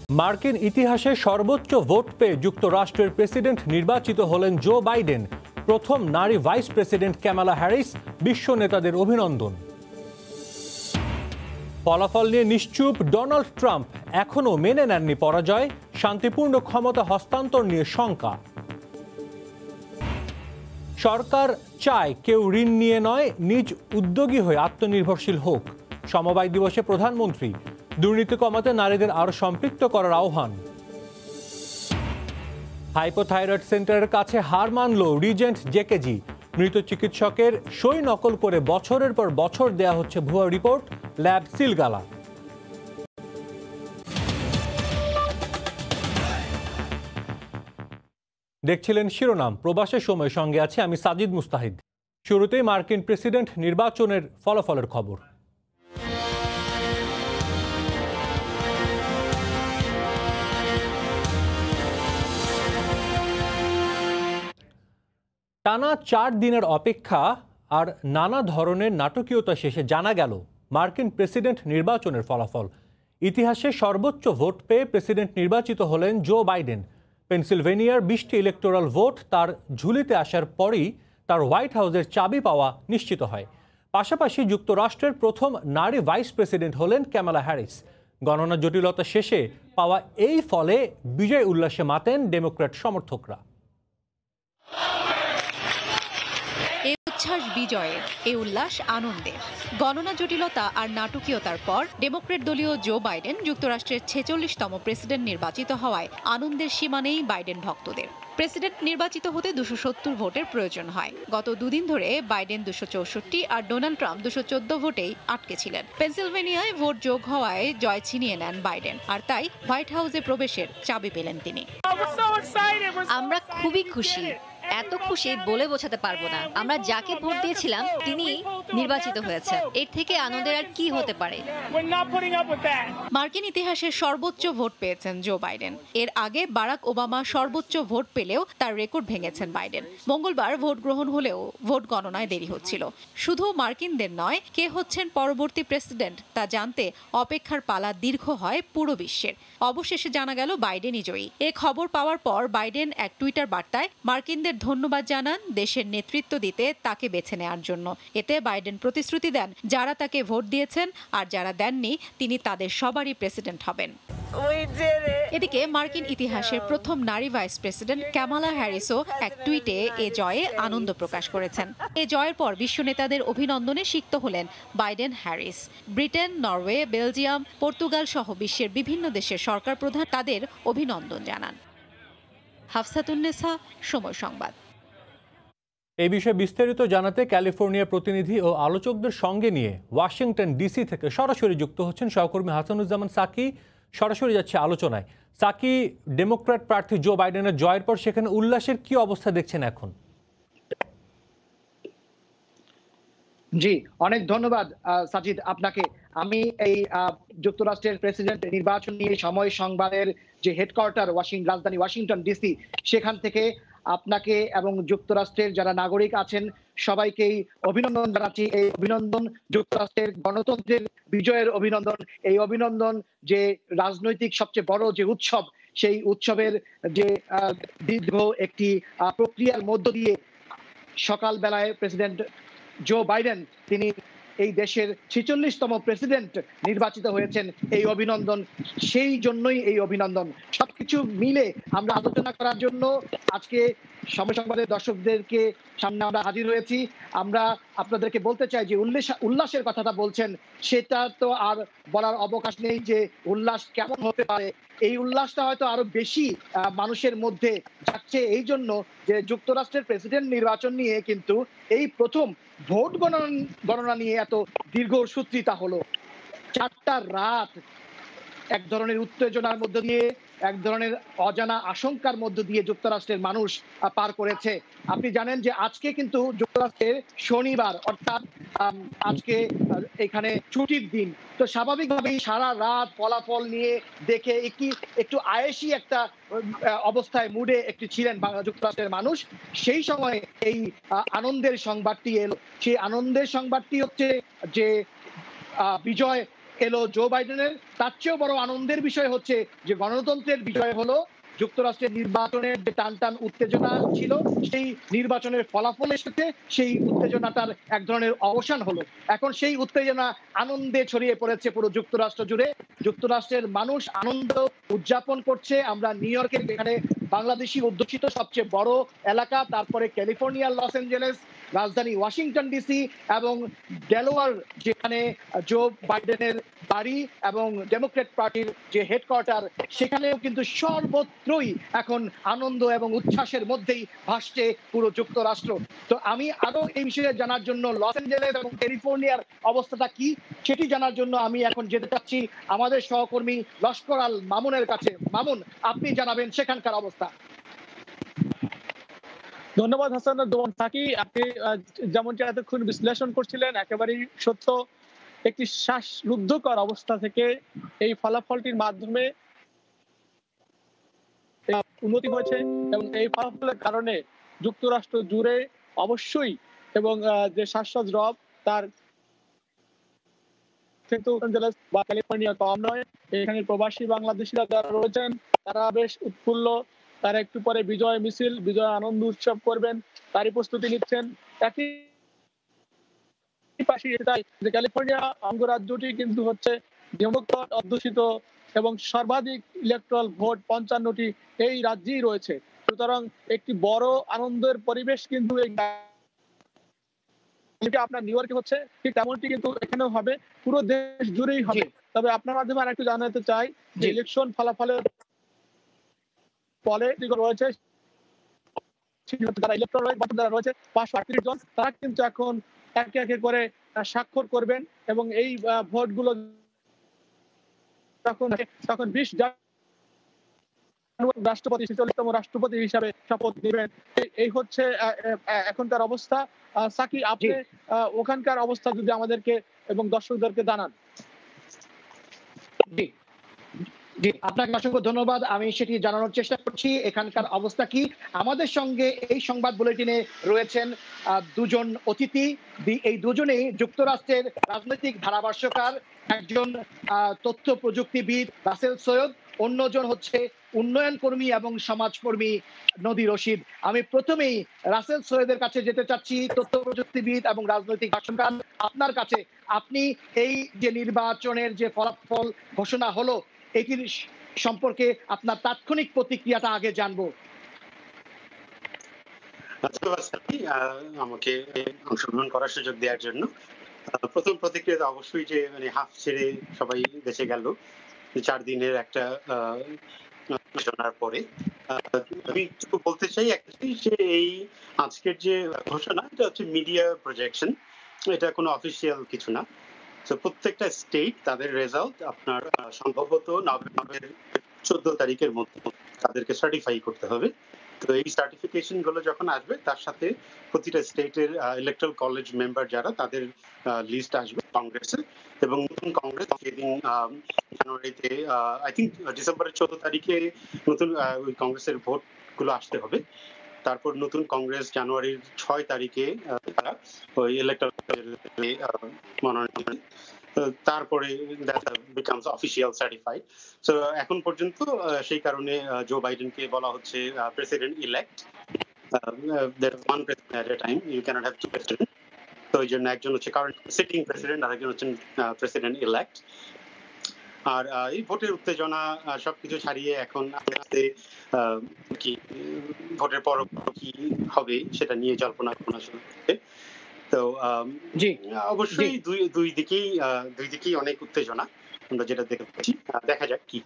মার্কিন ইতিহাসে সর্বোচ্চ ভোট পেয়ে যুক্তরাষ্ট্রের প্রেসিডেন্ট নির্বাচিত হলেন জো বাইডেন। প্রথম নারী ভাইস প্রেসিডেন্ট কামালা হ্যারিস। বিশ্ব নেতাদের অভিনন্দন। ফলাফল নিয়ে নিশ্চুপ ডোনাল্ড ট্রাম্প, এখনও মেনে নেননি পরাজয়। শান্তিপূর্ণ ক্ষমতা হস্তান্তর নিয়ে শঙ্কা। সরকার চায় কেউ ঋণ নিয়ে নয়, নিজ উদ্যোগী হয়ে আত্মনির্ভরশীল হোক। সমবায় দিবসে প্রধানমন্ত্রী দুর্নীতি কমাতে নারীদের আরো সম্পৃক্ত করার আহ্বান। হাইপোথাইরয়েড সেন্টারের কাছে হার মানল রিজেন্ট জেকেজি। মৃত চিকিৎসকের সই নকল করে বছরের পর বছর দেয়া হচ্ছে ভুয়া রিপোর্ট। ল্যাব সিলগালা। দেখছিলেন শিরোনাম। প্রবাসের সময় সঙ্গে আছে আমি সাজিদ মুস্তাহিদ। শুরুতেই মার্কিন প্রেসিডেন্ট নির্বাচনের ফলাফলের খবর। টানা 4 দিনের অপেক্ষা আর নানা ধরনের নাটকীয়তা শেষে জানা গেল মার্কিন প্রেসিডেন্ট নির্বাচনের ফলাফল। ইতিহাসে সর্বোচ্চ ভোট পেয়ে প্রেসিডেন্ট নির্বাচিত হলেন জো বাইডেন। পেনসিলভেনিয়ার 20টি ইলেকটোরাল ভোট তার ঝুলিতে আসার পরই তার হোয়াইট হাউসের চাবি পাওয়া নিশ্চিত হয়। পাশাপাশি যুক্তরাষ্ট্রের প্রথম নারী ভাইস প্রেসিডেন্ট হলেন কামালা হ্যারিস। গণনা জটিলতা শেষে পাওয়া এই ফলে বিজয় উল্লাসে মাতেন ডেমোক্র্যাট সমর্থকরা। বিজয়ের এই উল্লাস আনন্দের। গণনা জটিলতা আর নাটকীয়তার পর ডেমোক্রেট দলীয় জো বাইডেন যুক্তরাষ্ট্রের 46তম প্রেসিডেন্ট নির্বাচিত হওয়ায় আনন্দের সীমা নেই বাইডেন ভক্তদের। প্রেসিডেন্ট নির্বাচিত হতে 270 ভোটের প্রয়োজন হয়। গত দুদিন ধরে বাইডেন 264 আর ডোনাল্ড ট্রাম্প 214 ভোটেই আটকে ছিলেন। পেনসিলভেনিয়ায় ভোট যোগ হওয়ায় জয় ছিনিয়ে নেন বাইডেন, আর তাই হোয়াইট হাউসে প্রবেশের চাবি পেলেন তিনি। আমরা খুবই খুশি, এত খুশি বলে বোঝাতে পারবো না। আমরা যাকে ভোট দিয়েছিলাম তিনি নির্বাচিত হয়েছে, এর থেকে আনন্দের আর কি হতে পারে। মার্কিন ইতিহাসের সর্বোচ্চ ভোট পেয়েছেন জো বাইডেন। এর আগে বারাক ওবামা সর্বোচ্চ ভোট পেলেও তার রেকর্ড ভেঙেছেন বাইডেন। মঙ্গলবার ভোট গ্রহণ হলেও ভোট গণনায় দেরি হচ্ছিল। শুধু মার্কিনদের নয়, কে হচ্ছেন পরবর্তী প্রেসিডেন্ট তা জানতে অপেক্ষার পালা দীর্ঘ হয় পুরো বিশ্বের। অবশেষে জানা গেল বাইডেনই জয়ী। এ খবর পাওয়ার পর বাইডেন এক টুইটার বার্তায় মার্কিনদের ধন্যবাদ জানান দেশের নেতৃত্ব দিতে তাকে বেছে নেওয়ার জন্য। এতে বাইডেন প্রতিশ্রুতি দেন যারা তাকে ভোট দিয়েছেন আর যারা দেননি তিনি তাদের সবারই প্রেসিডেন্ট হবেন। এদিকে মার্কিন ইতিহাসের প্রথম নারী ভাইস প্রেসিডেন্ট কামালা হ্যারিসও এক টুইটে এ জয়ে আনন্দ প্রকাশ করেছেন। এ জয়ের পর বিশ্ব নেতাদের অভিনন্দনে সিক্ত হলেন Biden Harris. Britain, Norway, Belgium, Portugal সহ বিশ্বের বিভিন্ন দেশের সরকার প্রধান তাদের অভিনন্দন জানান। হাফসাতুন্নেসা, সময় সংবাদ। এই বিষয়ে বিস্তারিত জানাতে ক্যালিফোর্নিয়া প্রতিনিধি ও আলোচকদের সঙ্গে নিয়ে ওয়াশিংটন ডিসি থেকে সরাসরি যুক্ত হচ্ছেন সহকর্মী হাসানুজ্জামান সাকি। সরাসরি যাচ্ছে আলোচনায়। সাকি, ডেমোক্র্যাট প্রার্থী জো বাইডেনের জয়ের পর সেখানে উল্লাসের কি অবস্থা দেখছেন এখন? জি, অনেক ধন্যবাদ সাজিদ আপনাকে। আমি এই যুক্তরাষ্ট্রের প্রেসিডেন্ট নির্বাচন নিয়ে সময় সংবাদের যে হেডকোয়ার্টার রাজধানী ওয়াশিংটন ডিসি, সেখান থেকে আপনাকে এবং যুক্তরাষ্ট্রের যারা নাগরিক আছেন সবাইকেই অভিনন্দন জানাচ্ছি। এই অভিনন্দন যুক্তরাষ্ট্রের গণতন্ত্রের বিজয়ের অভিনন্দন। এই অভিনন্দন যে রাজনৈতিক সবচেয়ে বড় যে উৎসব, সেই উৎসবের যে দীর্ঘ একটি প্রক্রিয়ার মধ্য দিয়ে সকালবেলায় প্রেসিডেন্ট জো বাইডেন তিনি এই দেশের 46তম প্রেসিডেন্ট নির্বাচিত হয়েছেন। এই অভিনন্দন, সেই জন্যই এই অভিনন্দন। সবকিছু মিলে আমরা আলোচনা করার জন্য আজকে সময় সংবাদের দর্শকদেরকে সামনে আমরা হাজির হয়েছি। আমরা আপনাদেরকে বলতে চাই যে উল্লাসের কথাটা বলছেন, সেটা তো আর বলার অবকাশ নেই যে উল্লাস কেমন হতে পারে। এই উল্লাসটা হয়তো আরো বেশি মানুষের মধ্যে যাচ্ছে এই জন্য যে যুক্তরাষ্ট্রের প্রেসিডেন্ট নির্বাচন নিয়ে কিন্তু এই প্রথম ভোট গণনা নিয়ে এত দীর্ঘসূত্রিতা হলো। 4টা রাত এক ধরনের উত্তেজনার মধ্য দিয়ে, এক ধরনের অজানা আশঙ্কার মধ্য দিয়ে যুক্তরাষ্ট্রের মানুষ পার করেছে। আপনি জানেন যে আজকে কিন্তু যুক্তরাষ্ট্রের শনিবার, অর্থাৎ আজকে এখানে ছুটির দিন। তো স্বাভাবিকভাবেই সারা রাত ফলাফল নিয়ে দেখে একটু আয়েশি একটা অবস্থায় মুডে একটি ছিলেন যুক্তরাষ্ট্রের মানুষ। সেই সময় এই আনন্দের সংবাদটি এলো। সেই আনন্দের সংবাদটি হচ্ছে যে বিজয় এলো জো বাইডেনের, তার চেয়েও বড় আনন্দের বিষয় হচ্ছে যে গণতন্ত্রের বিজয় হলো, যুক্তরাষ্ট্রের নির্বাচনের যে টান টান উত্তেজনা ছিল সেই নির্বাচনের ফলাফল এসেছে, সেই উত্তেজনাটার এক ধরনের অবসান হলো। এখন সেই উত্তেজনা আনন্দে ছড়িয়ে পড়েছে পুরো যুক্তরাষ্ট্র জুড়ে। যুক্তরাষ্ট্রের মানুষ আনন্দ উদযাপন করছে। আমরা নিউ ইয়র্কের, যেখানে বাংলাদেশি অধ্যুষিত সবচেয়ে বড় এলাকা, তারপরে ক্যালিফোর্নিয়ার লস অ্যাঞ্জেলেস, রাজধানী ওয়াশিংটন ডিসি এবং ডেলোয়ার, যেখানে জো বাইডেনের বাড়ি এবং ডেমোক্রেট পার্টির যে হেডকোয়ার্টার, সেখানেও কিন্তু সর্বত্রই এখন আনন্দ এবং উচ্ছ্বাসের মধ্যেই ভাসছে পুরো যুক্তরাষ্ট্র। তো আমি আরো এই বিষয়ে জানার জন্য লস অ্যাঞ্জেলেস এবং ক্যালিফোর্নিয়ার অবস্থাটা কি সেটি জানার জন্য আমি এখন যেতে চাচ্ছি আমাদের সহকর্মী লস্কর আল মামুনের কাছে। মামুন, আপনি জানাবেন সেখানকার অবস্থা। ধন্যবাদ হাসান দোমান সাকি। আপনি যেমনটি এতক্ষণ বিশ্লেষণ করছিলেন, একেবারেই সত্য। একটি শ্বাসরুদ্ধকর অবস্থা থেকে এই ফলাফলটির মাধ্যমে উন্নতি হয়েছে এবং এই ফলাফলের কারণে যুক্তরাষ্ট্র জুড়ে অবশ্যই এবং যে শ্বাসরোধ রব তার কিন্তু বা ক্যালিফোর্নিয়া কম নয়। এখানে প্রবাসী বাংলাদেশিরা যারা রয়েছেন তারা বেশ উৎফুল্ল। তারা একটু পরে বিজয় মিছিল, বিজয় আনন্দ উৎসব করবেন, তারই প্রস্তুতি নিচ্ছেন। একই পাশে যে ক্যালিফোর্নিয়া অঙ্গরাজ্যটি কিন্তু হচ্ছে ডেমোক্র্যাট অধ্যুষিত এবং সর্বাধিক ইলেকট্রাল ভোট ৫৫টি এই রাজ্যেই রয়েছে। সুতরাং একটি বড় আনন্দের পরিবেশ কিন্তু এই আপনার নিউ ইয়র্কে হচ্ছে, ঠিক তেমনটি কিন্তু এখানেও হবে, পুরো দেশ জুড়েই হবে। তবে আপনার মাধ্যমে আর একটু জানাতে চাই যে ইলেকশন ফলাফলের ফলে রয়েছে যারা ইলেকট্রাল যারা রয়েছে ৫৩৮ জন, তারা কিন্তু এখন একে একে করে স্বাক্ষর করবেন এবং এই ভোটগুলো তখন ২০ রাষ্ট্রপতি ৪৬তম রাষ্ট্রপতি হিসাবে শপথ নেবেন। এই হচ্ছে এখনকার অবস্থা। সাকি, আপনি ওখানকার অবস্থা যদি আমাদেরকে এবং দর্শকদেরকে জানান। জি জি, আপনাকে অসংখ্য ধন্যবাদ। আমি সেটি জানানোর চেষ্টা করছি এখানকার অবস্থা কি। আমাদের সঙ্গে এই সংবাদ বুলেটিনে রয়েছেন দুজন অতিথি। এই দুজনেই যুক্তরাষ্ট্রের রাজনৈতিক ধারাভাষ্যকার। একজন তথ্য প্রযুক্তিবিদ রাসেল সৈয়দ, অন্যজন হচ্ছে উন্নয়ন কর্মী এবং সমাজকর্মী নদী রশিদ। আমি প্রথমেই রাসেল সৈয়দের কাছে যেতে চাচ্ছি, তথ্য প্রযুক্তিবিদ এবং রাজনৈতিক ভাষ্যকার। আপনার কাছে, আপনি এই যে নির্বাচনের যে ফলাফল ঘোষণা হলো এটির সম্পর্কে আপনার তাৎক্ষণিক প্রতিক্রিয়াটা আগে জানবো। আমাকে অংশগ্রহণ করার সুযোগ দেওয়ার জন্য। প্রথম প্রতিক্রিয়া অবশ্যই যে মানে হাফ ছেড়ে সবাই বেঁচে গেল ৪ দিনের একটা ঘোষণার পরে। আমি একটু বলতে চাই যে এই আজকের যে ঘোষণা এটা হচ্ছে মিডিয়া প্রজেকশন, এটা কোনো অফিসিয়াল কিছু না। তো প্রত্যেকটা স্টেট তাদের রেজাল্ট আপনার সম্ভবত নভেম্বরের ১৪ তারিখের মধ্যে তাদেরকে সার্টিফাই করতে হবে। তো এই সার্টিফিকেশন গুলো যখন আসবে তার সাথে প্রতিটা স্টেটের ইলেকট্রাল কলেজ মেম্বার যারা তাদের লিস্ট আসবে কংগ্রেসের, এবং নতুন কংগ্রেস যেদিন জানুয়ারিতে আই থিঙ্ক ডিসেম্বরের ১৪ তারিখে নতুন ওই কংগ্রেসের ভোট গুলো আসতে হবে। তারপর নতুন কংগ্রেস জানুয়ারির ৬ তারিখে তারা ওই ইলেকট্রাল মনোনয়ন, তারপরে বিকামস অফিসিয়াল সার্টিফাইড। সো এখন পর্যন্ত সেই কারণে জো বাইডেনকে বলা হচ্ছে president elect. there is one president at a time, you cannot have two presidents. তো এই জন্য একজন হচ্ছে কারেন্ট সিটিং প্রেসিডেন্ট আর একজন হচ্ছেন প্রেসিডেন্ট ইলেক্ট। আর এই ভোটের উত্তেজনা সবকিছু ছাড়িয়ে এখন আস্তে আস্তে কি ভোটের পর কি হবে সেটা নিয়ে জল্পনা কল্পনা শুরু হচ্ছে। তো অবশ্যই দুই দিকেই অনেক উত্তেজনা আমরা যেটা দেখতে পাচ্ছি, দেখা যাক কি।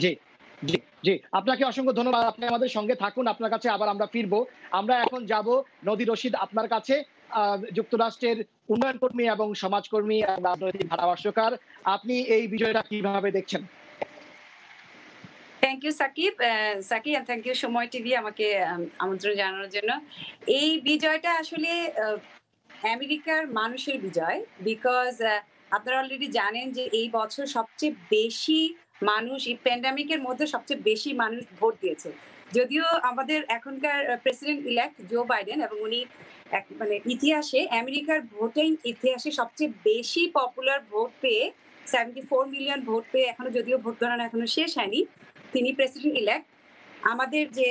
জি জি জি, আপনাকে অসংখ্য ধন্যবাদ। আপনি আমাদের সঙ্গে থাকুন, আপনার কাছে আবার আমরা ফিরবো। আমরা এখন যাব নদী রশিদ আপনার কাছে, যুক্তরাষ্ট্রের উন্নয়ন কর্মী এবং সমাজকর্মী এবং রাজনৈতিক ধারাভাষ্যকার। আপনি এই বিষয়টা কিভাবে দেখছেন? Thank you Shakib, and thank you Somoy TV আমাকে আমন্ত্রণ জানানোর জন্য। এই বিজয়টা আসলে আমেরিকার মানুষের বিজয়, বিকজ আপনারা অলরেডি জানেন যে এই বছর সবচেয়ে বেশি মানুষ, এই প্যান্ডামিকের মধ্যে সবচেয়ে বেশি মানুষ ভোট দিয়েছে। যদিও আমাদের এখনকার প্রেসিডেন্ট ইলেক্ট জো বাইডেন এবং উনি মানে ইতিহাসে আমেরিকার ভোটিং ইতিহাসে সবচেয়ে বেশি পপুলার ভোট পেয়ে 74 মিলিয়ন ভোট পেয়ে এখনো, যদিও ভোট গণনা এখনো শেষ হয়নি, তিনি প্রেসিডেন্ট ইলেক্ট। আমাদের যে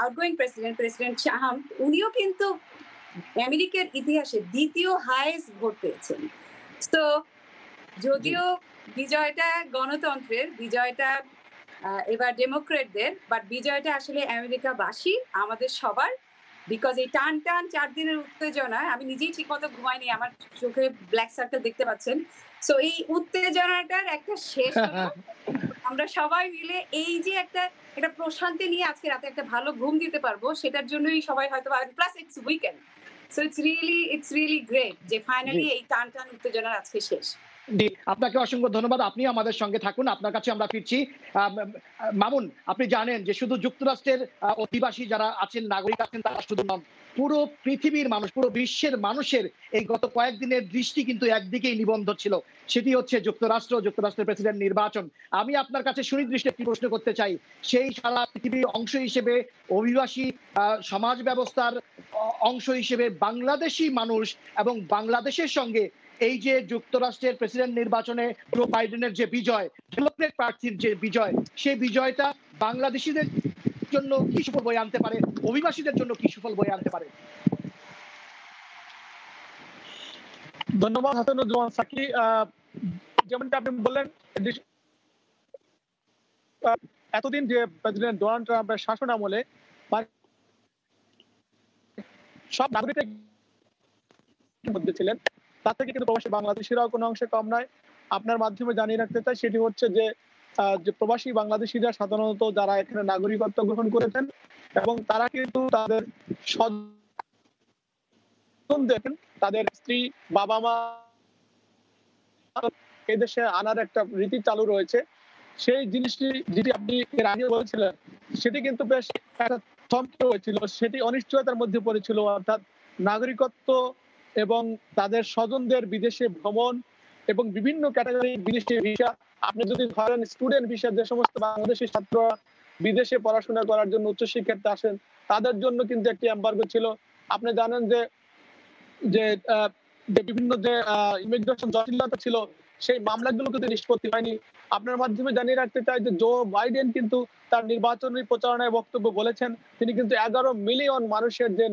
আউটগোয়িং প্রেসিডেন্ট শাহাম, উনিও কিন্তু আমেরিকার ইতিহাসে দ্বিতীয় হাইয়েস্ট ভোট পেয়েছেন। তো যদিও বিজয়টা গণতন্ত্রের, বিজয়টা এবার ডেমোক্রেটদের, বাট বিজয়টা আসলে আমেরিকাবাসী আমাদের সবার। বিকজ এই টান 4 দিনের উত্তেজনা, আমি নিজেই ঠিক মতো ঘুমাইনি, আমার চোখে ব্ল্যাক সার্কেল দেখতে পাচ্ছেন। সো এই উত্তেজনাটার একটা শেষ হলো। আমরা সবাই মিলে এই যে একটা প্রশান্তি নিয়ে আজকে রাতে একটা ভালো ঘুম দিতে পারবো, সেটার জন্যই সবাই হয়তো, plus it's weekend, so it's really great যে ফাইনালি এই টান উত্তেজনার আজকে শেষ। জি, আপনাকে অসংখ্য ধন্যবাদ। আপনি আমাদের সঙ্গে থাকুন, আপনার কাছে আমরা ফিরছি। মামুন, আপনি জানেন যে শুধু যুক্তরাষ্ট্রের অধিবাসী যারা আছেন, নাগরিক আছেন, তারা শুধু নন, পুরো পৃথিবীর মানুষ, পুরো বিশ্বের মানুষের এই গত কয়েকদিনের দৃষ্টি কিন্তু একদিকেই নিবদ্ধ ছিল, সেটি হচ্ছে যুক্তরাষ্ট্রের প্রেসিডেন্ট নির্বাচন। আমি আপনার কাছে সুনির্দিষ্ট একটি প্রশ্ন করতে চাই, সেই সারা পৃথিবীর অংশ হিসেবে, অভিবাসী সমাজ ব্যবস্থার অংশ হিসেবে বাংলাদেশি মানুষ এবং বাংলাদেশের সঙ্গে এই যে যুক্তরাষ্ট্রের প্রেসিডেন্ট নির্বাচনে জো বাইডেনের যে বিজয়, ডেমোক্রেট প্রার্থীর যে বিজয়, সেই বিজয়টা বাংলাদেশিদের জন্য কি সুফল বয়ে আনতে পারে, অভিবাসীদের জন্য কি সুফল বয়ে আনতে পারে? ধন্যবাদ হাসানুজ্জামান সাকি। যেমনটা আপনি বললেন, এতদিন যে প্রেসিডেন্ট ডোনাল্ড ট্রাম্পের শাসন আমলে সব নাগরিকের মধ্যে ছিলেন, তার থেকে কিন্তু প্রবাসী বাংলাদেশিরাও কোনো অংশে কম নয়। আপনার মাধ্যমে জানিয়ে রাখতে চাই, সেটি হচ্ছে যে প্রবাসী বাংলাদেশিরা সাধারণত যারা এখানে নাগরিকত্ব গ্রহণ করেছেন এবং তারা কিন্তু তাদের স্বজনদের, তাদের স্ত্রী, বাবা মা এই দেশে আনার একটা রীতি চালু রয়েছে। সেই জিনিসটি যেটি আপনি এর আগে বলেছিলেন, সেটি কিন্তু বেশ একটা থমকে হয়েছিল, সেটি অনিশ্চয়তার মধ্যে পড়েছিল। অর্থাৎ নাগরিকত্ব এবং তাদের স্বজনদের বিদেশে ভ্রমণ এবং বিভিন্ন ক্যাটাগরি বিদেশি ভিসা, আপনি যদি ধরেন স্টুডেন্ট ভিসা, যে সমস্ত বাংলাদেশি ছাত্ররা বিদেশে পড়াশোনা করার জন্য উচ্চশিক্ষার্থী আসেন, তাদের জন্য কিন্তু একটি এমবার্গো ছিল। আপনি জানেন যে বিভিন্ন যে ইমিগ্রেশন জটিলতা ছিল, সেই মামলাগুলো কিন্তু নিষ্পত্তি হয়নি। আপনার মাধ্যমে জানিয়ে রাখতে চাই যে জো বাইডেন কিন্তু তার নির্বাচনী প্রচারণায় বক্তব্য বলেছেন, তিনি কিন্তু 11 মিলিয়ন মানুষের যে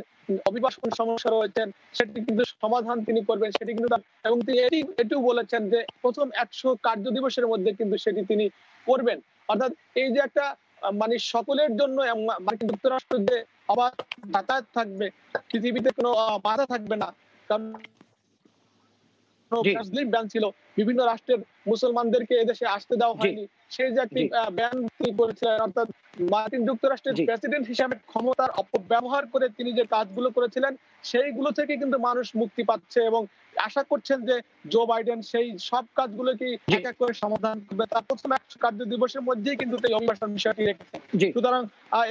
অভিবাসন সমস্যা রয়েছেন সেটি কিন্তু সমাধান তিনি করবেন, সেটি কিন্তু এবং তিনি এটিও বলেছেন যে প্রথম 100 কার্য দিবসের মধ্যে কিন্তু সেটি তিনি করবেন। অর্থাৎ এই যে একটা মানে সকলের জন্য মার্কিন যুক্তরাষ্ট্র যে আবার যাতায়াত থাকবে, পৃথিবীতে কোনো বাধা থাকবে না, কারণ ব্যান ছিল, বিভিন্ন রাষ্ট্রের মুসলমানদেরকে এদেশে আসতে দেওয়া হয়নি, সেই যে একটি ব্যান তিনি করেছিলেন। অর্থাৎ মার্কিন যুক্তরাষ্ট্রের প্রেসিডেন্ট হিসেবে ক্ষমতার অপব্যবহার করে তিনি যে কাজগুলো করেছিলেন, সেইগুলো থেকে কিন্তু মানুষ মুক্তি পাচ্ছে এবং আশা করছেন যে জো বাইডেন সেই সব কাজগুলোকে এক এক করে সমাধান করবে। তার প্রথম 100 কার্য দিবসের মধ্যেই কিন্তু এই অভিবাসন বিষয়টি রেখেছেন। সুতরাং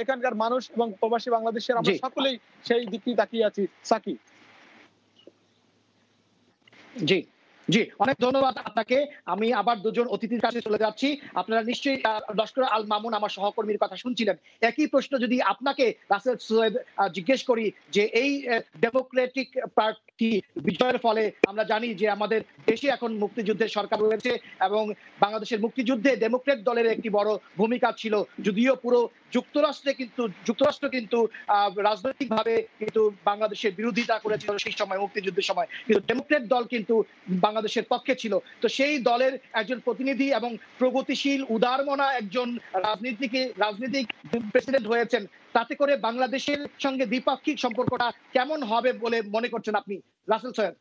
এখানকার মানুষ এবং প্রবাসী বাংলাদেশের আমরা সকলেই সেই দিকটি তাকিয়ে আছি। সাকি। জি জি, অনেক ধন্যবাদ আপনাকে। আমি আবার দুজন অতিথির কাছে চলে যাচ্ছি। আপনারা নিশ্চয়ই ডক্টর আল মামুন আমার সহকর্মীর কথা শুনছিলেন। একই প্রশ্ন যদি আপনাকে রাসেল সৈয়দ জিজ্ঞেস করি যে এই ডেমোক্রেটিক পার্টি বিজয়ের ফলে আমরা জানি যে আমাদের দেশে এখন মুক্তিযুদ্ধের সরকার রয়েছে এবং বাংলাদেশের মুক্তিযুদ্ধে ডেমোক্রেট দলের একটি বড় ভূমিকা ছিল, যদিও পুরো যুক্তরাষ্ট্র কিন্তু রাজনৈতিকভাবে কিন্তু বাংলাদেশের বিরোধিতা করেছিল সেই সময়, মুক্তিযুদ্ধের সময়, কিন্তু ডেমোক্রেট দল কিন্তু বাংলাদেশের পক্ষে ছিল। তো সেই দলের একজন প্রতিনিধি এবং প্রগতিশীল উদারমনা একজন রাজনীতিক প্রেসিডেন্ট হয়েছেন, তাতে করে বাংলাদেশের সঙ্গে দ্বিপাক্ষিক সম্পর্কটা কেমন হবে বলে মনে করছেন আপনি, রাসেল সৈয়দ?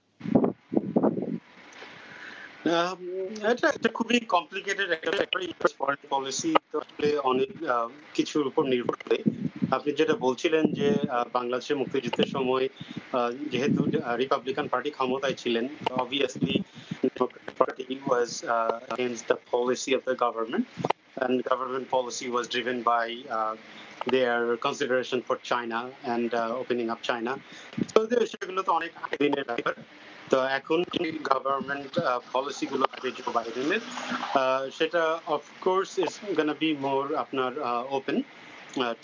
এটা একটা খুবই কমপ্লিকেটেড একটা ফরেন পলিসি, তো আসলে অনেক কিছুর উপর নির্ভর করে। আপনি যেটা বলছিলেন যে বাংলাদেশের মুক্তিযুদ্ধের সময় যেহেতু রিপাবলিকান পার্টি ক্ষমতায় ছিলেন, obviously Democratic Party was against the policy of the government, and government policy was driven by their consideration for China and opening up China. So সেগুলো তো অনেক দিনের ব্যাপার। তো এখন গভর্নমেন্ট পলিসি গুলো জো বাইডেনের, সেটা of course is gonna be more আপনার open,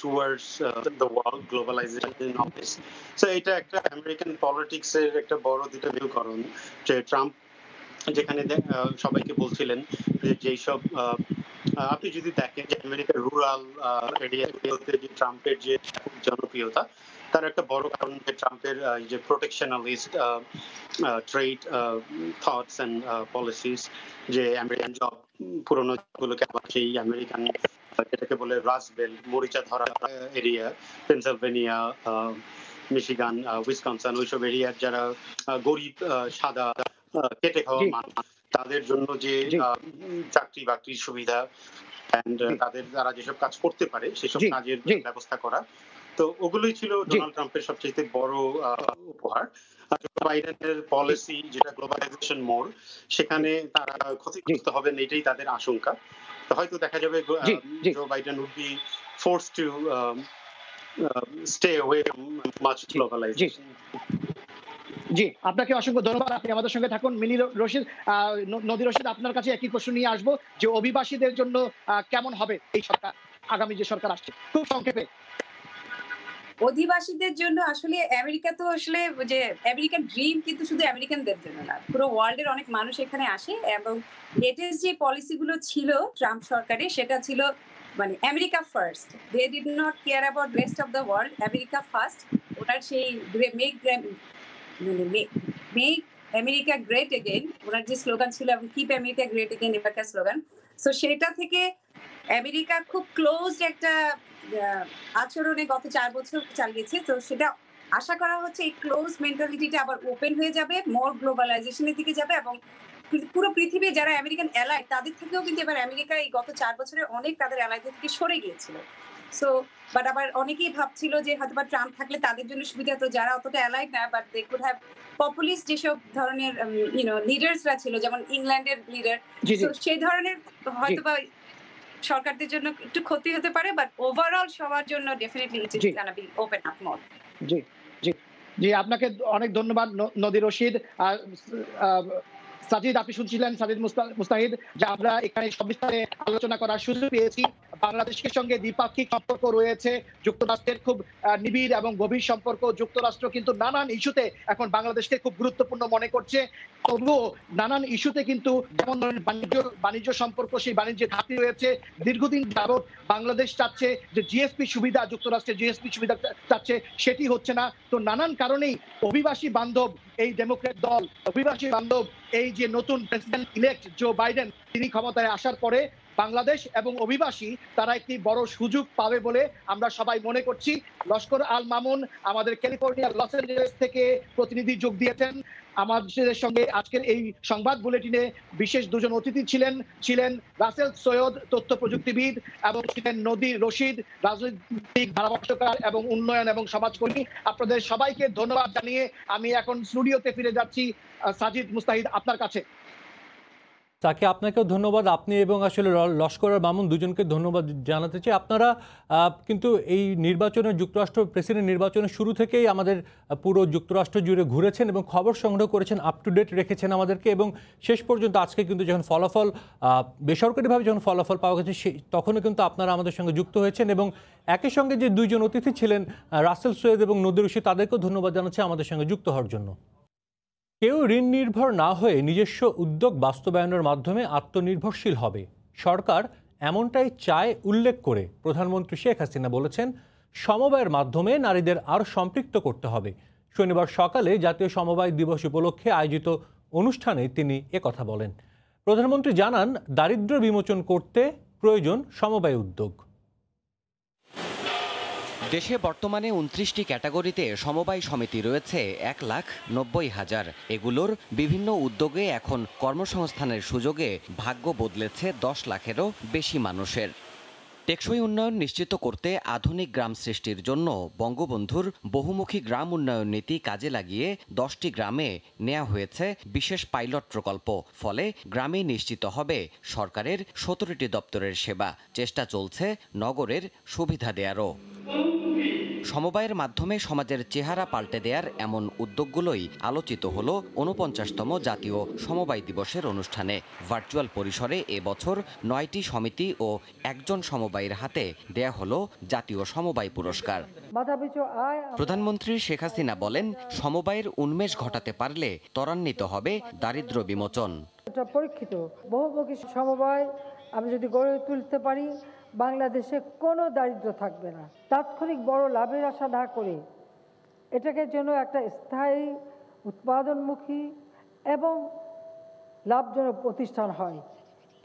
towards the world globalization of this. So এটা একটা আমেরিকান পলিটিক্স এর একটা বড় দুটো মেরুকরণ, যে ট্রাম্প যেখানে সবাইকে বলছিলেন যে যেসব আপনি যদি দেখেন যে আমেরিকার রুরাল এরিয়াগুলোতে যে ট্রাম্পের যে জনপ্রিয়তা, তার একটা বড় কারণ যে ট্রাম্পের যে প্রোটেকশনালিস্ট ট্রেড থটস এন্ড পলিসিস, যে আমেরিকান জব পুরোনো গুলোকে আবার সেই আমেরিকান যেটাকে বলে রাস্ট বেল্ট, মরিচা ধরা এরিয়া, পেনসিলভেনিয়া, মিশিগান, উইসকনসিন, ওইসব এরিয়ার যারা গরিব সাদা খেটে খাওয়া মানুষ, তাদের জন্য যে চাকরি বাকরির সুবিধা তাদের দ্বারা যেসব কাজ করতে পারে সেসব কাজের ব্যবস্থা করা, তো ওগুলোই ছিল ডোনাল্ড ট্রাম্পের সবচেয়ে বড় উপহার। বাইডেনের পলিসি যেটা গ্লোবালাইজেশন মোর, সেখানে তারা ক্ষতিগ্রস্ত হবেন এটাই তাদের আশঙ্কা। তো হয়তো দেখা যাবে Joe Biden would be forced to stay away from much globalization. জি, আপনাকে অসংখ্য ধন্যবাদ, আপনি আমাদের সঙ্গে থাকুন। মিনি রশিদ, নদী রশিদ, আপনার কাছে একই প্রশ্ন নিয়ে আসবো যে অভিবাসীদের জন্য কেমন হবে এই সরকার, আগামী যে সরকার আসছে, খুব সংক্ষেপে। অধিবাসীদের জন্য আসলে আমেরিকা তো আসলে যে আমেরিকান ড্রিম কিন্তু শুধু আমেরিকানদের জন্য না, পুরো ওয়ার্ল্ডের অনেক মানুষ এখানে আসে, এবং লেটেস্ট যে পলিসিগুলো ছিল ট্রাম্প সরকারের সেটা ছিল মানে America first, they did not care about rest of the world, America first. ওনার সেই মেক আমেরিকা গ্রেট এগেইন, ওনার যে স্লোগান ছিল, এবং কিপ আমেরিকা গ্রেট এগেইন এবারকার স্লোগান। সো সেটা থেকে আমেরিকা খুব ক্লোজ একটা আচরণে গত 4 বছর চালিয়েছে। তো সেটা আশা করা হচ্ছে এই ক্লোজ মেন্টালিটিটা আবার ওপেন হয়ে যাবে, মোর গ্লোবালাইজেশনের দিকে যাবে, এবং পুরো পৃথিবী যারা আমেরিকান অ্যালাই তাদের থেকেও কিন্তু এবার আমেরিকা এই গত 4 বছরে অনেক তাদের অ্যালাইদের থেকে সরে গিয়েছিল। সো বাট আবার অনেকেই ভাবছিল যে হয়তো বা ট্রাম্প থাকলে তাদের জন্য সুবিধা, তো যারা অতটা অ্যালাইড না but they could have populist যেসব ধরনের লিডার্সরা ছিল, যেমন ইংল্যান্ডের লিডার, সেই ধরনের হয়তো বা সরকারদের জন্য একটু ক্ষতি হতে পারে, বাট ওভারঅল সবার জন্য definitely it is gonna be open up more. জি জি জি, আপনাকে অনেক ধন্যবাদ নদী রশিদ। সাজিদ, আপনি শুনছিলেন সাজিদ মুস্তাহিদ, যে আমরা এখানে সবিস্তারে আলোচনা করার সুযোগ পেয়েছি। বাংলাদেশের সঙ্গে দ্বিপাক্ষিক সম্পর্ক রয়েছে, যুক্তরাষ্ট্রের খুব নিবিড় এবং গভীর সম্পর্ক। যুক্তরাষ্ট্র কিন্তু নানান ইস্যুতে এখন বাংলাদেশকে খুব গুরুত্বপূর্ণ মনে করছে, তবুও নানান ইস্যুতে কিন্তু যেমন বাণিজ্য সম্পর্ক, সেই বাণিজ্যের ঘাটতি রয়েছে। দীর্ঘদিন যাবৎ বাংলাদেশ চাচ্ছে যে জিএসপি সুবিধা, যুক্তরাষ্ট্রের জিএসপি সুবিধা চাচ্ছে, সেটি হচ্ছে না। তো নানান কারণেই অভিবাসী বান্ধব এই ডেমোক্রেট দল, অভিবাসী বান্ধব এই যে নতুন প্রেসিডেন্ট ইলেক্ট জো বাইডেন, তিনি ক্ষমতায় আসার পরে বাংলাদেশ এবং অভিবাসী তারা একটি বড় সুযোগ পাবে বলে আমরা সবাই মনে করছি। লস্কর আল মামুন আমাদের ক্যালিফোর্নিয়ার লস অ্যাঞ্জেলেস থেকে প্রতিনিধি যোগ দিয়েছেন আমাদের সঙ্গে। আজকের এই সংবাদ বুলেটিনে বিশেষ দুজন অতিথি ছিলেন রাসেল সৈয়দ, তথ্য প্রযুক্তিবিদ, এবং ছিলেন নদী রশিদ, রাজনৈতিক ধারাভাষ্যকার এবং উন্নয়ন এবং সমাজকর্মী। আপনাদের সবাইকে ধন্যবাদ জানিয়ে আমি এখন স্টুডিওতে ফিরে যাচ্ছি। সাজিদ মুস্তাহিদ, আপনার কাছে। তাকে আপনাকেও ধন্যবাদ, আপনি এবং আসলে লস্কর আর মামুন দুজনকে ধন্যবাদ জানাতে চাই। আপনারা কিন্তু এই নির্বাচনের, যুক্তরাষ্ট্র প্রেসিডেন্ট নির্বাচনের শুরু থেকেই আমাদের পুরো যুক্তরাষ্ট্র জুড়ে ঘুরেছেন এবং খবর সংগ্রহ করেছেন, আপ টু ডেট রেখেছেন আমাদেরকে, এবং শেষ পর্যন্ত আজকে কিন্তু যখন ফলাফল বেসরকারিভাবে যখন ফলাফল পাওয়া গেছে তখনও কিন্তু আপনারা আমাদের সঙ্গে যুক্ত হয়েছেন। এবং একই সঙ্গে যে দুইজন অতিথি ছিলেন রাসেল সৈয়দ এবং নদী রশিদ, তাদেরকেও ধন্যবাদ জানাচ্ছি আমাদের সঙ্গে যুক্ত হওয়ার জন্য। কেউ ঋণ নির্ভর না হয়ে নিজস্ব উদ্যোগ বাস্তবায়নের মাধ্যমে আত্মনির্ভরশীল হবে, সরকার এমনটাই চায় উল্লেখ করে প্রধানমন্ত্রী শেখ হাসিনা বলেছেন, সমবায়ের মাধ্যমে নারীদের আরও সম্পৃক্ত করতে হবে। শনিবার সকালে জাতীয় সমবায় দিবস উপলক্ষে আয়োজিত অনুষ্ঠানে তিনি একথা বলেন। প্রধানমন্ত্রী জানান, দারিদ্র্য বিমোচন করতে প্রয়োজন সমবায় উদ্যোগ। দেশে বর্তমানে 29টি ক্যাটাগরিতে সমবায় সমিতি রয়েছে 1,90,000। এগুলোর বিভিন্ন উদ্যোগে এখন কর্মসংস্থানের সুযোগে ভাগ্য বদলেছে 10 লাখেরও বেশি মানুষের। টেকসই উন্নয়ন নিশ্চিত করতে আধুনিক গ্রাম সৃষ্টির জন্য বঙ্গবন্ধুর বহুমুখী গ্রাম উন্নয়ন নীতি কাজে লাগিয়ে 10টি গ্রামে নেওয়া হয়েছে বিশেষ পাইলট প্রকল্প। ফলে গ্রামে নিশ্চিত হবে সরকারের 17টি দপ্তরের সেবা। চেষ্টা চলছে নগরের সুবিধা দেয়ারও। সমবায়ের মাধ্যমে সমাজের চেহারা পাল্টে দেওয়ার এমন উদ্যোগগুলোই আলোচিত হলো ৪৯তম জাতীয় সমবায় দিবসের অনুষ্ঠানে। ভার্চুয়াল পরিসরে এবছর ৯টি সমিতি ও ১জন সমবায়ীর হাতে দেয়া হলো জাতীয় সমবায় পুরস্কার। প্রধানমন্ত্রী শেখ হাসিনা বলেন, সমবায়ের উন্মেষ ঘটাতে পারলে ত্বরান্বিত হবে দারিদ্র্য বিমোচন। এটা পরীক্ষিত বহুমুখী সমবায় আমি যদি গড়ে তুলতে পারি, বাংলাদেশে কোনো দারিদ্র্য থাকবে না। তাৎক্ষণিক বড় লাভের আশা না করে এটাকে যেন একটা স্থায়ী, উৎপাদনমুখী এবং লাভজনক প্রতিষ্ঠান হয়,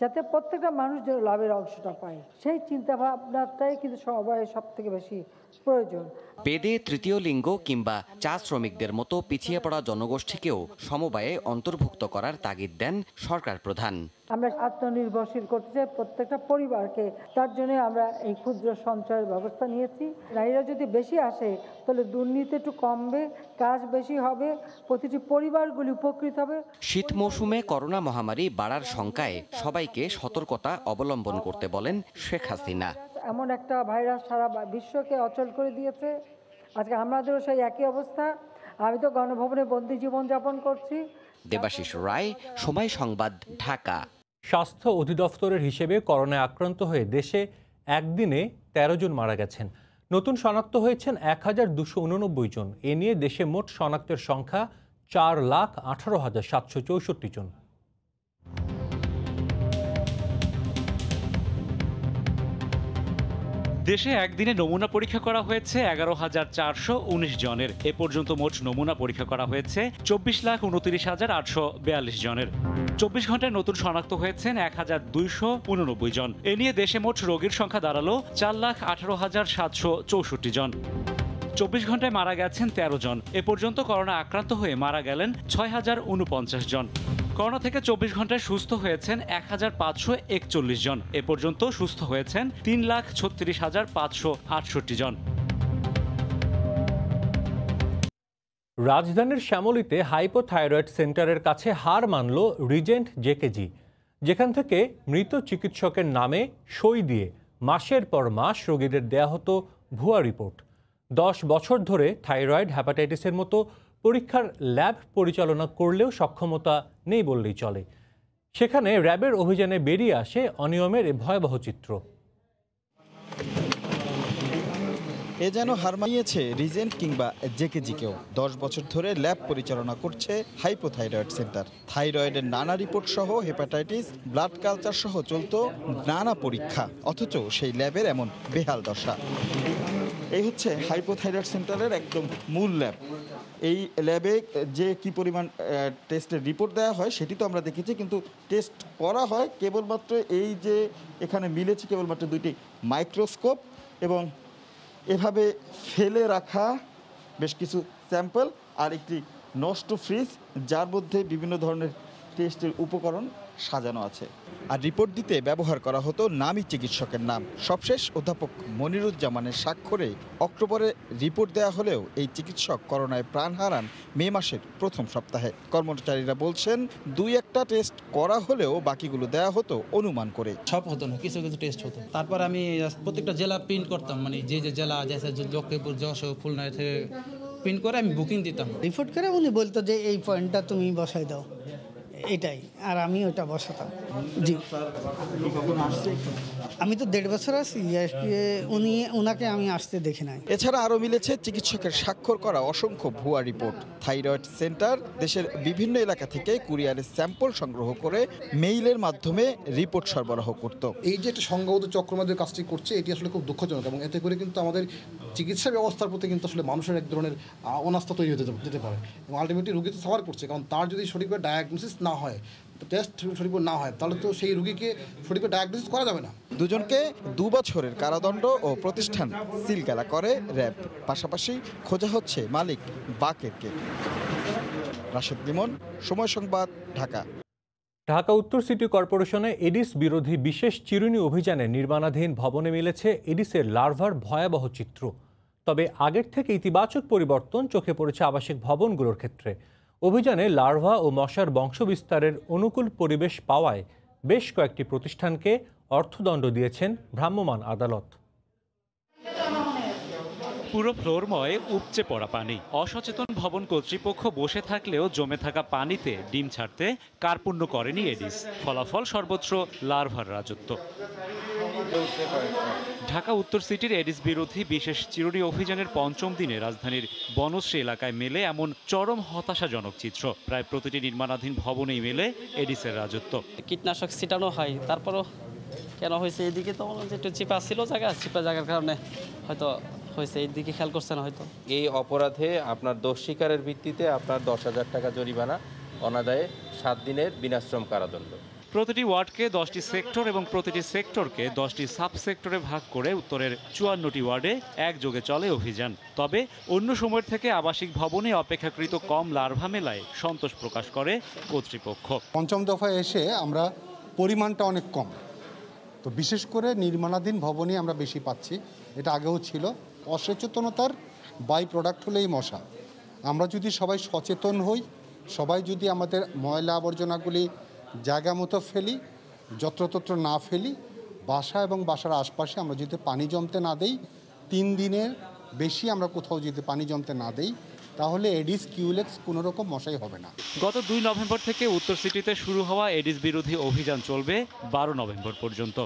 যাতে প্রত্যেকটা মানুষ যেন লাভের অংশটা পায়, সেই চিন্তা ভাবনাটাই কিন্তু সমবায়ের সব থেকে বেশি প্রয়োজন। পেদে তৃতীয় লিঙ্গ কিংবা চা শ্রমিকদের মতো পিছিয়ে পড়া জনগোষ্ঠীকেও সমবায়ে অন্তর্ভুক্ত করার তাগিদ দেন সরকার প্রধান। আমরা আত্মনির্ভরশীল করতে চাই প্রত্যেকটা পরিবারকে, তার জন্য আমরা এই ক্ষুদ্র সঞ্চয়ের ব্যবস্থা নিয়েছি। নারীরা যদি বেশি আসে তাহলে দুর্নীতি একটু কমবে, কাজ বেশি হবে, প্রতিটি পরিবারগুলি উপকৃত হবে। শীত মৌসুমে করোনা মহামারী বাড়ার শঙ্কায় সবাইকে সতর্কতা অবলম্বন করতে বলেন শেখ হাসিনা। এমন একটা ভাইরাস সারা বিশ্বকে অচল করে দিয়েছে। আজকে আমাদেরও সেই একই অবস্থা। আমি তো গণভবনে বন্দি জীবন যাপন করছি। দেবাশিস রায়, সময় সংবাদ, ঢাকা। স্বাস্থ্য অধিদপ্তরের হিসেবে করোনায় আক্রান্ত হয়ে দেশে একদিনে ১৩ জন মারা গেছেন। নতুন শনাক্ত হয়েছেন ১,২৮৯ জন। এ নিয়ে দেশে মোট শনাক্তের সংখ্যা ৪,১৮,৭৬৪ জন। দেশে একদিনে নমুনা পরীক্ষা করা হয়েছে ১১,৪১৯ জনের। এ পর্যন্ত মোট নমুনা পরীক্ষা করা হয়েছে ২৪,২৯,৮৪২ জনের। ২৪ ঘন্টায় নতুন শনাক্ত হয়েছেন ১,২৮৯ জন। এ নিয়ে দেশে মোট রোগীর সংখ্যা দাঁড়ালো ৪,১৮,৭৬৪ জন। ২৪ ঘন্টায় মারা গেছেন ১৩ জন। এ পর্যন্ত করোনা আক্রান্ত হয়ে মারা গেলেন ৬,০৪৯ জন। করোনা থেকে ২৪ ঘন্টায় সুস্থ হয়েছেন ১,৫৪১ জন। এ পর্যন্ত সুস্থ হয়েছেন ৩,৩৬,৫৬৮ জন। রাজধানীর শ্যামলীতে হাইপোথাইরয়েড সেন্টারের কাছে হার মানল রিজেন্ট জেকেজি, যেখান থেকে মৃত চিকিৎসকের নামে সই দিয়ে মাসের পর মাস রোগীদের দেয়া হতো ভুয়া রিপোর্ট। ১০ বছর ধরে থাইরয়েড, হ্যাপাটাইটিসের মতো পরীক্ষার ল্যাব পরিচালনা করলেও সক্ষমতা নেই বললেই চলে। সেখানে র্যাবের অভিযানে বেরিয়ে আসে অনিয়মের এ ভয়াবহ চিত্র। এ যেন হার মানিয়েছে রিজেন্ট কিংবা জেকেজিকেও। ১০ বছর ধরে ল্যাব পরিচালনা করছে হাইপোথাইরয়েড সেন্টার। থাইরয়েডের নানা রিপোর্ট সহ হেপাটাইটিস, ব্লাড কালচার সহ চলতো নানা পরীক্ষা, অথচ সেই ল্যাবের এমন বেহাল দশা। এই হচ্ছে হাইপোথাইরয়েড সেন্টারের একদম মূল ল্যাব। এই ল্যাবে যে কি পরিমাণ টেস্টের রিপোর্ট দেওয়া হয় সেটি তো আমরা দেখেছি, কিন্তু টেস্ট করা হয় কেবলমাত্র এই যে এখানে মিলেছে কেবলমাত্র 2টি মাইক্রোস্কোপ এবং এভাবে ফেলে রাখা বেশ কিছু স্যাম্পল আর একটি নষ্ট ফ্রিজ, যার মধ্যে বিভিন্ন ধরনের টেস্টের উপকরণ সাজানো আছে। আর রিপোর্ট দিতে ব্যবহার করা হতো নামী চিকিৎসকের নাম। সবশেষ অধ্যাপক মনিরুজ্জামানের স্বাক্ষরে অক্টোবরে রিপোর্ট দেওয়া হলেও এই চিকিৎসক করোনায় প্রাণ হারান মে মাসের প্রথম সপ্তাহে। কর্মচারীরা বলছেন ২-১টা টেস্ট করা হলেও বাকিগুলো দেওয়া হতো অনুমান করে। সব হতো না, কিছু কিছু টেস্ট হতো। তারপর আমি প্রত্যেকটা জেলা প্রিন্ট করতাম, মানে যে যে জেলা, যেসে লক্ষ্মীপুর, যশোর, খুলনা থেকে প্রিন্ট করে আমি বুকিং দিতাম। রিপোর্ট করে উনি বলতো যে এই পয়েন্টটা তুমি বসাই দাও, এটাই, আর আমি ওটা বসাতাম। জি, আমি তো 1.5 বছর আছি, ওনাকে আমি আসতে দেখি নাই। এছাড়া আরও মিলেছে চিকিৎসকের স্বাক্ষর করা অসংখ্য ভুয়া রিপোর্ট। থাইরয়েড সেন্টার দেশের বিভিন্ন এলাকা থেকে কুরিয়ারের স্যাম্পল সংগ্রহ করে মেইলের মাধ্যমে রিপোর্ট সরবরাহ করত। এই যে একটা সংঘবদ্ধ চক্রমাদের কাজটি করছে, এটি আসলে খুব দুঃখজনক এবং এতে করে কিন্তু আমাদের চিকিৎসা ব্যবস্থার প্রতি কিন্তু আসলে মানুষের এক ধরনের অনাস্থা তৈরি হতে যেতে পারে এবং আলটিমেটলি রোগী তো সাফার করছে, কারণ তার যদি সঠিকভাবে ডায়াগনোসিস না হয়, টেস্ট সঠিকভাবে না হয়, তাহলে তো সেই রোগীকে সঠিকভাবে ডায়াগনোসিস করা যাবে না। দুজনকে 2 বছরের কারাদণ্ড ও প্রতিষ্ঠান সিলগালা করে র্যাব। পাশাপাশি খোঁজা হচ্ছে মালিক বাকেরকে। রাশেদ লিমন, সময় সংবাদ, ঢাকা। ঢাকা উত্তর সিটি কর্পোরেশনে এডিস বিরোধী বিশেষ চিরুনি অভিযানে নির্মাণাধীন ভবনে মিলেছে এডিসের লার্ভার ভয়াবহ চিত্র। তবে আগের থেকে ইতিবাচক পরিবর্তন চোখে পড়েছে আবাসিক ভবনগুলোর ক্ষেত্রে। অভিযানে লার্ভা ও মশার বংশবিস্তারের অনুকূল পরিবেশ পাওয়ায় বেশ কয়েকটি প্রতিষ্ঠানকে অর্থদণ্ড দিয়েছেন ভ্রাম্যমাণ আদালত। পুরো ফ্লোরময় উপচে পড়া পানি। অসচেতন ভবন কর্তৃপক্ষ বসে থাকলেও জমে থাকা পানিতে ডিম ছাড়তে কার্পণ্য করেনি এডিস। ফলাফল সর্বত্র লার্ভার রাজত্ব। ঢাকা উত্তর সিটির এডিস বিরোধী বিশেষ চিরুনি অভিযানের পঞ্চম দিনে রাজধানীর বনশ্রী এলাকায় মেলে এমন চরম হতাশাজনক চিত্র। প্রায় প্রতিটি নির্মাণাধীন ভবনেই মেলে এডিসের রাজত্ব। কীটনাশক ছিটানো হয়, তারপরও কেন হয়েছে এদিকে তো একটু চিপা ছিল চিপা জায়গার কারণে হয়তো হয়েছে, এই দিকে খেয়াল করছে না হয়তো। এই অপরাধে আপনার দোষ স্বীকারের ভিত্তিতে আপনার 10,000 টাকা জরিমানা, অনাদায়ে 7 দিনের বিনাশ্রম কারাদণ্ড। প্রতিটি ওয়ার্ডকে 10টি সেক্টর এবং প্রতিটি সেক্টরকে 10টি সাব সেক্টরে ভাগ করে উত্তরের 54টি ওয়ার্ডে একযোগে চলে অভিযান। তবে অন্য সময়ের থেকে আবাসিক ভবনে অপেক্ষাকৃত কম লার্ভা মেলায় সন্তোষ প্রকাশ করে কর্তৃপক্ষ। পঞ্চম দফায় এসে আমরা পরিমাণটা অনেক কম, তো বিশেষ করে নির্মাণাধীন ভবনে আমরা বেশি পাচ্ছি। এটা আগেও ছিল। অসচেতনতার বাই প্রোডাক্ট হলো এই মশা। আমরা যদি সবাই সচেতন হই, সবাই যদি আমাদের ময়লা আবর্জনাগুলি জায়গা মতো ফেলি, যত্রতত্র না ফেলি, বাসা এবং বাসার আশপাশে আমরা যদি পানি জমতে না দেই, 3 দিনের বেশি আমরা কোথাও যদি পানি জমতে না দেই, তাহলে এডিস কিউলেক্স কোনো রকম মশাই হবে না। গত 2 নভেম্বর থেকে উত্তর সিটিতে শুরু হওয়া এডিস বিরোধী অভিযান চলবে 12 নভেম্বর পর্যন্ত।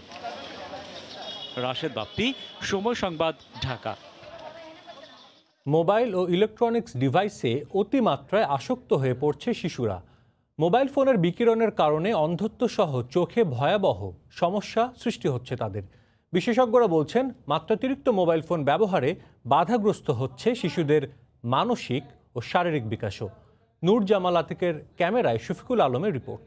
রাশেদ বাপ্পি, সময় সংবাদ, ঢাকা। মোবাইল ও ইলেকট্রনিক্স ডিভাইসে অতিমাত্রায় আসক্ত হয়ে পড়ছে শিশুরা। মোবাইল ফোনের বিকিরণের কারণে অন্ধত্ব সহ চোখে ভয়াবহ সমস্যা সৃষ্টি হচ্ছে তাদের। বিশেষজ্ঞরা বলছেন, মাত্রাতিরিক্ত মোবাইল ফোন ব্যবহারে বাধাগ্রস্ত হচ্ছে শিশুদের মানসিক ও শারীরিক বিকাশও। নূর জামাল আতিকের ক্যামেরায় শফিকুল আলমের রিপোর্ট।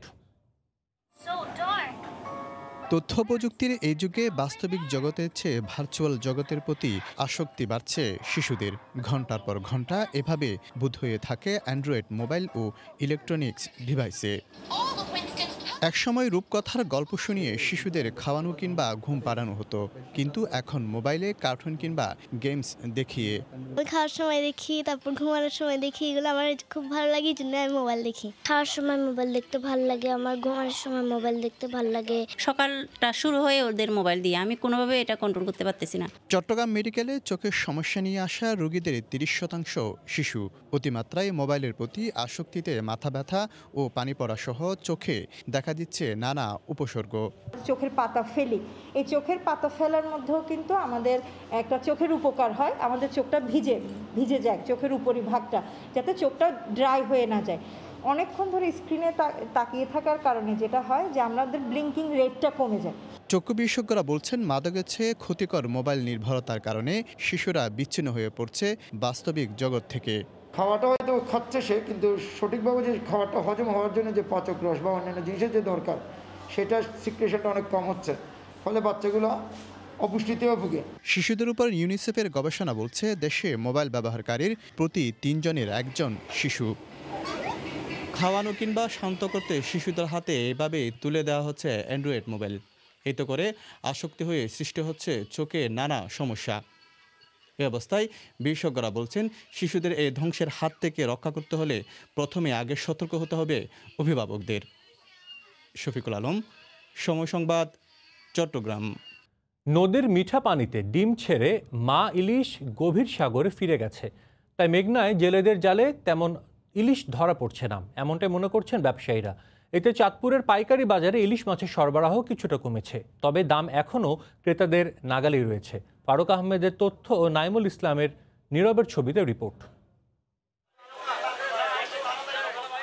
তথ্য প্রযুক্তির এই যুগে বাস্তবিক জগতের চেয়ে ভার্চুয়াল জগতের প্রতি আসক্তি বাড়ছে শিশুদের। ঘন্টার পর ঘন্টা এভাবে বুঁদ হয়ে থাকে অ্যান্ড্রয়েড মোবাইল ও ইলেকট্রনিক্স ডিভাইসে। একসময় রূপকথার গল্প শুনিয়ে শিশুদের খাওয়ানো কিংবা ঘুম পাড়ানো হতো, কিন্তু এখন মোবাইলে কার্টুন কিংবা গেমস দেখিয়ে। খাওয়ার সময় দেখি, তারপর ঘুমানোর সময় দেখি, এগুলো আমার খুব ভালো লাগে, এই জন্য আমি মোবাইল দেখি। খাওয়ার সময় মোবাইল দেখতে ভালো লাগে আমার, ঘুমানোর সময় মোবাইল দেখতে ভালো লাগে। সকালটা শুরু হয়ে ওদের মোবাইল দিয়ে আমি কোনোভাবে এটা কন্ট্রোল করতে পারতেছি না। চট্টগ্রাম মেডিকেলে চোখের সমস্যা নিয়ে আসা রোগীদের 30% শিশু। অতিমাত্রায় মোবাইলের প্রতি আসক্তিতে মাথা ব্যথা ও পানি পড়া সহ চোখে দেখা দিচ্ছে নানা উপসর্গ। চোখের পাতা ফেলি, এই চোখের পাতা ফেলার মধ্যেও কিন্তু আমাদের একটা চোখের উপকার হয়, আমাদের চোখটা ভিজে যায়, চোখের উপরি ভাগটা, যাতে চোখটা ড্রাই হয়ে না যায়। অনেকক্ষণ ধরে স্ক্রিনে তাকিয়ে থাকার কারণে যেটা হয় যে আমাদের ব্লিঙ্কিং রেটটা কমে যায়। চক্ষু বিশেষজ্ঞরা বলছেন, মাদকের চেয়ে ক্ষতিকর মোবাইল নির্ভরতার কারণে শিশুরা বিচ্ছিন্ন হয়ে পড়ছে বাস্তবিক জগৎ থেকে। খাওয়াটা হয়তো খাচ্ছে সে, কিন্তু সঠিকভাবে যে খাবারটা হজম হওয়ার জন্য যে পাচক রস বা অন্যান্য জিনিসের যে দরকার, সেটা সিক্রেশনটা অনেক কম হচ্ছে, ফলে বাচ্চাগুলো অপুষ্টিতেও ভুগে। শিশুদের উপর ইউনিসেফের গবেষণা বলছে, দেশে মোবাইল ব্যবহারকারীর প্রতি 3 জনের 1 জন শিশু। খাওয়ানো কিংবা শান্ত করতে শিশুদের হাতে এভাবে তুলে দেওয়া হচ্ছে অ্যান্ড্রয়েড মোবাইল। এতে করে আসক্তি হয়ে সৃষ্টি হচ্ছে চোখে নানা সমস্যা। এ অবস্থায় বিশেষজ্ঞরা বলছেন, শিশুদের এই ধ্বংসের হাত থেকে রক্ষা করতে হলে প্রথমে আগে সতর্ক হতে হবে অভিভাবকদের। শফিকুল আলম, সময় সংবাদ, চট্টগ্রাম। নদীর মিঠা পানিতে ডিম ছেড়ে মা ইলিশ গভীর সাগরে ফিরে গেছে, তাই মেঘনায় জেলেদের জালে তেমন ইলিশ ধরা পড়ছে না, এমনটাই মনে করছেন ব্যবসায়ীরা। এতে চাঁদপুরের পাইকারি বাজারে ইলিশ মাছের সরবরাহ কিছুটা কমেছে, তবে দাম এখনও ক্রেতাদের নাগালেই রয়েছে। ফারুক আহমেদের তথ্য ও নাইমুল ইসলামের নীরবের ছবিতে রিপোর্ট।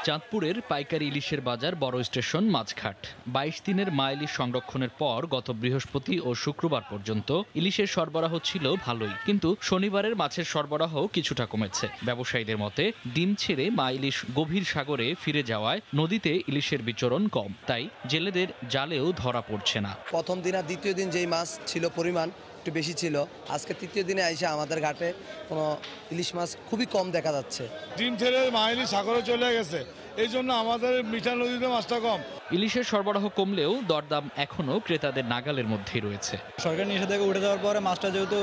চাঁদপুরের পাইকারি ইলিশের বাজার বড় স্টেশন মাছঘাট। 22 দিনের মা ইলিশ সংরক্ষণের পর গত বৃহস্পতি ও শুক্রবার পর্যন্ত ইলিশের সরবরাহ ছিল ভালোই, কিন্তু শনিবারের মাছের সরবরাহ কিছুটা কমেছে। ব্যবসায়ীদের মতে, ডিম ছেড়ে মা ইলিশ গভীর সাগরে ফিরে যাওয়ায় নদীতে ইলিশের বিচরণ কম, তাই জেলেদের জালেও ধরা পড়ছে না। প্রথম দিন আর দ্বিতীয় দিন যেই মাছ ছিল পরিমাণ একটু বেশি ছিল, আজকে তৃতীয় দিনে আইসা আমাদের ঘাটে কোনো ইলিশ মাছ খুবই কম দেখা যাচ্ছে। ডিম ছেড়ে মা ইলিশ সাগরে চলে গেছে, এই জন্য আমাদের মিঠা নদীতে মাছটা কম। ইলিশের সরবরাহ কমলেও দরদাম এখনো ক্রেতাদের নাগালের মধ্যেই রয়েছে। সরকার নিষেধাজ্ঞা উঠে যাওয়ার পরে মাছটা যেহেতু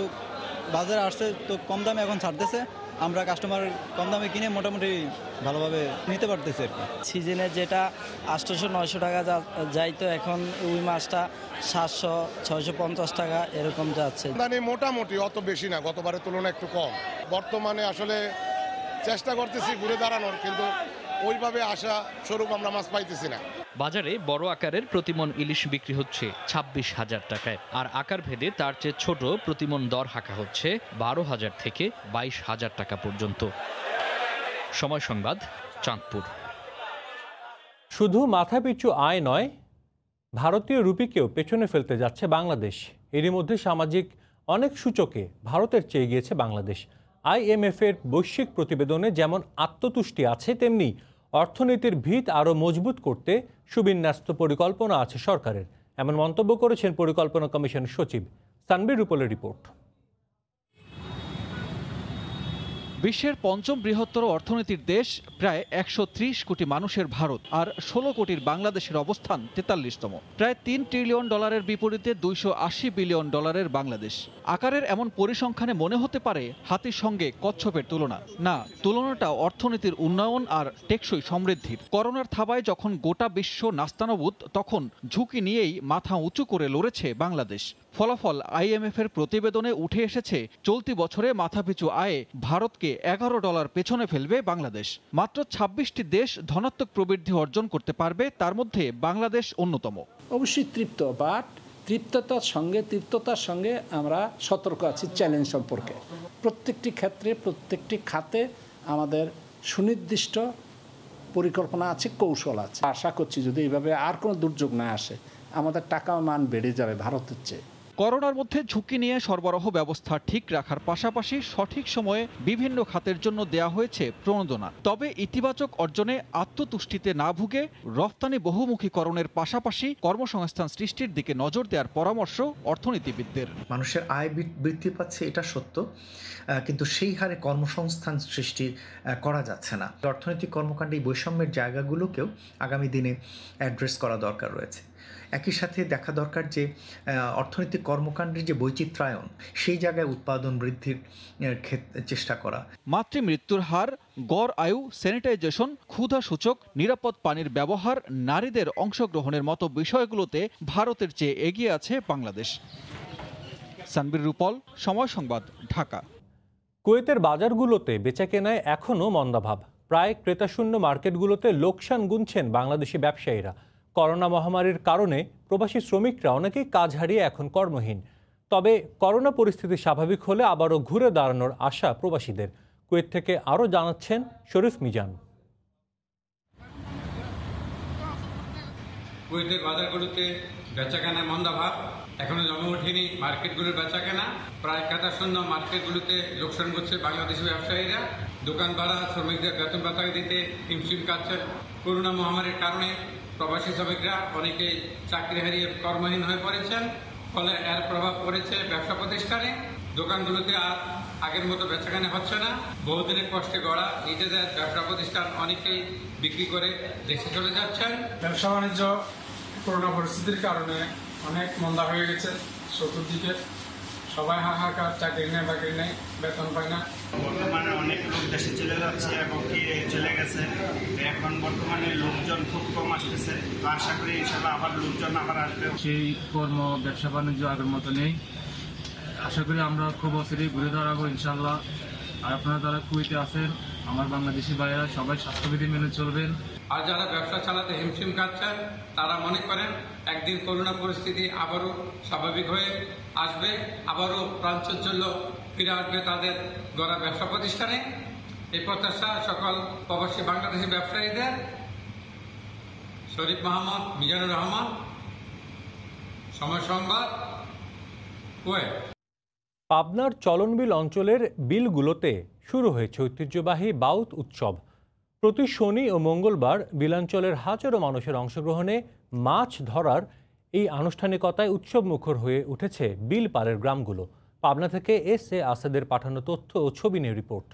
বাজারে আসছে, তো কম দামে এখন ছাড়তেছে, আমরা কাস্টমার কম দামে কিনে মোটামুটি ভালোভাবে নিতে পারতেছি আর কি। সিজনে যেটা 800-900 টাকা যাইতো এখন ওই মাছটা 700-650 টাকা এরকম যাচ্ছে। আমদানি মোটামুটি অত বেশি না, গতবারের তুলনায় একটু কম। বর্তমানে আসলে চেষ্টা করতেছি ঘুরে দাঁড়ানোর, কিন্তু ওইভাবে আশা স্বরূপ আমরা মাছ পাইতেছি না। বাজারে বড় আকারের প্রতিমন ইলিশ বিক্রি হচ্ছে 26,000 টাকায়, আর আকার ভেদে তার চেয়ে ছোট প্রতিমন দর হাঁকা হচ্ছে 12,000 থেকে 22,000 টাকা পর্যন্ত। সময় সংবাদ, চাঁদপুর। শুধু মাথাপিছু আয় নয়, ভারতীয় রুপিকেও পেছনে ফেলতে যাচ্ছে বাংলাদেশ। এরই মধ্যে সামাজিক অনেক সূচকে ভারতের চেয়ে গিয়েছে বাংলাদেশ। IMF-এর বৈশ্বিক প্রতিবেদনে যেমন আত্মতুষ্টি আছে, তেমনি অর্থনীতির ভিত আরও মজবুত করতে সুবিন্যস্ত পরিকল্পনা আছে সরকারের। এমন মন্তব্য করেছেন পরিকল্পনা কমিশনের সচিব। সানবির রুপলের রিপোর্ট। বিশ্বের পঞ্চম বৃহত্তর অর্থনীতির দেশ, প্রায় 130 কোটি মানুষের ভারত, আর 16 কোটির বাংলাদেশের অবস্থান 43তম। প্রায় $3 ট্রিলিয়ন বিপরীতে $280 বিলিয়ন বাংলাদেশ। আকারের এমন পরিসংখ্যানে মনে হতে পারে হাতির সঙ্গে কচ্ছপের তুলনা। না, তুলনাটা অর্থনীতির উন্নয়ন আর টেকসই সমৃদ্ধির। করোনার থাবায় যখন গোটা বিশ্ব নাস্তানবুদ, তখন ঝুঁকি নিয়েই মাথা উঁচু করে লড়েছে বাংলাদেশ। ফলাফল IMF-এর প্রতিবেদনে উঠে এসেছে, চলতি বছরে মাথাপিছু আয়ে ভারতকে $11 পেছনে ফেলবে বাংলাদেশ। মাত্র 26টি দেশ ধনাত্মক প্রবৃদ্ধি অর্জন করতে পারবে, তার মধ্যে বাংলাদেশ অন্যতম। অবশ্যই তৃপ্ত, বাট তৃপ্ততার সঙ্গে আমরা সতর্ক আছি চ্যালেঞ্জ সম্পর্কে। প্রত্যেকটি ক্ষেত্রে, প্রত্যেকটি খাতে আমাদের সুনির্দিষ্ট পরিকল্পনা আছে, কৌশল আছে। আশা করছি যদি এইভাবে আর কোনো দুর্যোগ না আসে, আমাদের টাকা মান বেড়ে যাবে ভারতের চেয়ে। করোনার মধ্যে ঝুঁকি নিয়ে সরবরাহ ব্যবস্থা ঠিক রাখার পাশাপাশি সঠিক সময়ে বিভিন্ন খাতের জন্য দেয়া হয়েছে প্রণোদনা। তবে ইতিবাচক অর্জনে আত্মতুষ্টিতে না ভুগে রফতানি বহুমুখীকরণের পাশাপাশি কর্মসংস্থান সৃষ্টির দিকে নজর দেওয়ার পরামর্শ অর্থনীতিবিদদের। মানুষের আয় বৃদ্ধি পাচ্ছে, এটা সত্য, কিন্তু সেই হারে কর্মসংস্থান সৃষ্টি করা যাচ্ছে না। অর্থনৈতিক কর্মকাণ্ডে বৈষম্যের জায়গাগুলোকেও আগামী দিনে অ্যাড্রেস করা দরকার রয়েছে। একই সাথে দেখা দরকার যে অর্থনৈতিক কর্মকাণ্ডের যে বৈচিত্র্যায়ন, সেই জায়গায় উৎপাদন বৃদ্ধির চেষ্টা করা। মাতৃমৃত্যুর হার, গড় আয়ু, স্যানিটাইজেশন, ক্ষুধা সূচক, নিরাপদ পানির ব্যবহার, নারীদের অংশগ্রহণের মতো বিষয়গুলোতে ভারতের চেয়ে এগিয়ে আছে বাংলাদেশ। সানবির রুপল, সময় সংবাদ, ঢাকা। কুয়েতের বাজারগুলোতে বেচাকেনায় এখনও মন্দাভাব। প্রায় ক্রেতাশূন্য মার্কেটগুলোতে লোকসান গুনছেন বাংলাদেশি ব্যবসায়ীরা। করোনা মহামারীর কারণে প্রবাসী শ্রমিকরা অনেকেই কাজ হারিয়ে এখন কর্মহীন। তবে করোনা পরিস্থিতি স্বাভাবিক হলে আবারও ঘুরে দাঁড়ানোর আশা প্রবাসীদের। কুয়েত থেকে আরও জানাচ্ছেন শরীফ মিজান। কুয়েতের বাজারগুলোতে বেচাকেনা মন্দাভাব, এখনো জমে ওঠেনি মার্কেটগুলোর বেচাকেনা। প্রায় ক্রেতাশূন্য মার্কেটগুলোতে লোকসান করছে বাংলাদেশি ব্যবসায়ীরা। দোকান ভাড়া, শ্রমিকদের বেতন ভাতা দিতে হিমশিম খাচ্ছেন। করোনা মহামারীর কারণে প্রবাসী শ্রমিকরা অনেকেই চাকরি হারিয়ে কর্মহীন হয়ে পড়েছেন। ফলে এর প্রভাব পড়েছে ব্যবসা প্রতিষ্ঠানে। দোকানগুলোতে আর আগের মতো বেচাকেনা হচ্ছে না। বহুদিনের কষ্টে গড়া নিজেদের ব্যবসা প্রতিষ্ঠান অনেকেই বিক্রি করে দেশে চলে যাচ্ছেন। ব্যবসা বাণিজ্য করোনা পরিস্থিতির কারণে অনেক মন্দা হয়ে গেছে। চতুর্দিকে সবাই হাহাকার, চাকরি নেই, বাকরি নেই, বেতন পায় না। বর্তমানে অনেক লোক দেশে চলে যাচ্ছে এবং কি চলে গেছে। এখন বর্তমানে লোকজন খুব কম আসতেছে। আশা করি ইনশাআল্লাহ আবার লোকজন আবার আসবে। সেই কর্ম, ব্যবসা বাণিজ্য আগের মতো নেই। আশা করি আমরা খুব অচিরেই ঘুরে দাঁড়াবো ইনশাআল্লাহ। আর আপনারা যারা কুয়েতে আছেন, আমার বাংলাদেশি ভাইয়েরা, সবাই স্বাস্থ্যবিধি মেনে চলবেন। আর যারা ব্যবসা চালাতে হিমশিম খাচ্ছেন, তারা মনে করেন একদিন করোনা পরিস্থিতি আবারও স্বাভাবিক হয়ে আসবে, আবারও প্রাণচাঞ্চল্য ফিরে আসবে তাদের গড়া ব্যবসা প্রতিষ্ঠানে। এই প্রত্যাশা সকল প্রবাসী বাংলাদেশি ব্যবসায়ীদের। শরীফ মাহমুদ, মিজানুর রহমান, সময় সংবাদ, কুয়েত। পাবনার চলনবিল অঞ্চলের বিলগুলোতে শুরু হয়েছে ঐতিহ্যবাহী বাউত উৎসব। প্রতি শনি ও মঙ্গলবার বিলাঞ্চলের হাজারো মানুষের অংশগ্রহণে মাছ ধরার এই আনুষ্ঠানিকতায় উৎসবমুখর হয়ে উঠেছে বিল পাড়ের গ্রামগুলো। পাবনা থেকে SA আসাদের পাঠানো তথ্য ও ছবি নিয়ে রিপোর্ট।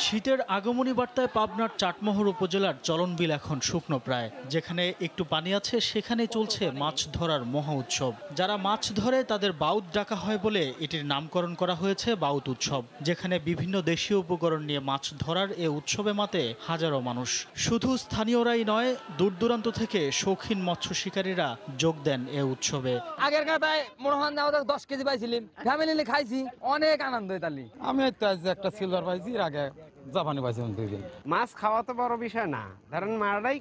শীতের আগমনী বার্তায় পাবনার চাটমোহর উপজেলার চলনবিল এখন শুকনো প্রায়। যেখানে একটু পানি আছে সেখানে চলছে মাছ ধরার মহা উৎসব। যারা মাছ ধরে তাদের বাউত ডাকা হয় বলে এটির নামকরণ করা হয়েছে বাউত উৎসব, যেখানে বিভিন্ন দেশীয় উপকরণ নিয়ে মাছ ধরার এ উৎসবে মাতে হাজারো মানুষ। শুধু স্থানীয়রাই নয়, দূর দূরান্ত থেকে শৌখিন মৎস্য শিকারীরা যোগ দেন এ উৎসবে। আগের কাতায় মনে হয় 10 কেজি পাইছিলাম, ফ্যামিলি নিয়ে খাইছি, অনেক আনন্দ হইতালি। আমি একটা সিলভার পাইছি, আগে জাপানি পাইছি 2 দিন। মাছ খাওয়া তো বড় বিষয় না, ধরেন মারাটাই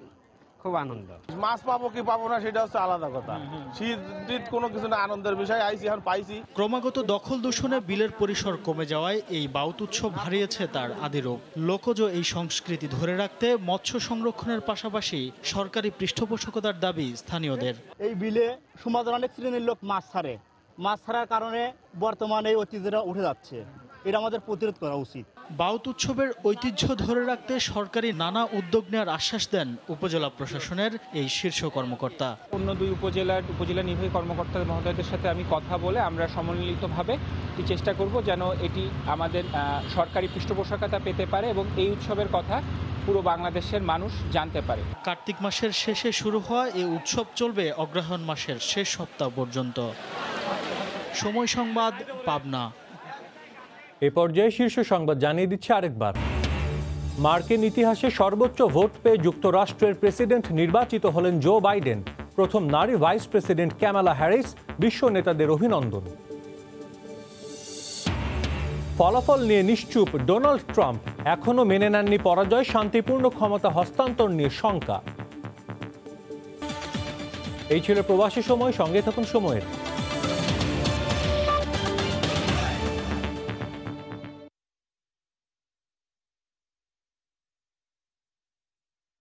খুব আনন্দ। মাছ পাবো কি পাবো না সেটা হচ্ছে আলাদা কথা। শীত কোনো কিছু না, আনন্দের বিষয়। আইছি এখন পাইছি। ক্রমাগত দখল দূষণে বিলের পরিসর কমে যাওয়ায় এই বাউত উৎসব হারিয়েছে তার আদি রূপ। লোকজ এই সংস্কৃতি ধরে রাখতে মৎস্য সংরক্ষণের পাশাপাশি সরকারি পৃষ্ঠপোষকতার দাবি স্থানীয়দের। এই বিলে সমাজের অনেক শ্রেণীর লোক মাছ ছাড়ে, মাছ ছাড়ার কারণে বর্তমানে এই ঐতিহ্যটা উঠে যাচ্ছে। এটা আমাদের প্রতিরোধ করা উচিত। বাউত উৎসবের ঐতিহ্য ধরে রাখতে সরকারি নানা উদ্যোগ নেওয়ার আশ্বাস দেন উপজেলা প্রশাসনের এই শীর্ষ কর্মকর্তা। অন্য 2 উপজেলা নির্বাহী কর্মকর্তা মহোদয়দের সাথে আমি কথা বলে আমরা সমন্বিতভাবে চেষ্টা করব যেন এটি আমাদের সরকারি পৃষ্ঠপোষকতা পেতে পারে এবং এই উৎসবের কথা পুরো বাংলাদেশের মানুষ জানতে পারে। কার্তিক মাসের শেষে শুরু হওয়া এই উৎসব চলবে অগ্রহায়ণ মাসের শেষ সপ্তাহ পর্যন্ত। সময় সংবাদ, পাবনা। এ পর্যায়ে শীর্ষ সংবাদ জানিয়ে দিচ্ছে আরেকবার। মার্কিন ইতিহাসে সর্বোচ্চ ভোট পেয়ে যুক্তরাষ্ট্রের প্রেসিডেন্ট নির্বাচিত হলেন জো বাইডেন। প্রথম নারী ভাইস প্রেসিডেন্ট ক্যামালা হ্যারিস। বিশ্ব নেতাদের অভিনন্দন। ফলাফল নিয়ে নিশ্চুপ ডোনাল্ড ট্রাম্প। এখনও মেনে নেননি পরাজয়, শান্তিপূর্ণ ক্ষমতা হস্তান্তর নিয়ে শঙ্কা। এই ছিল প্রবাসী সময়। সঙ্গে থাকুন সময়ের।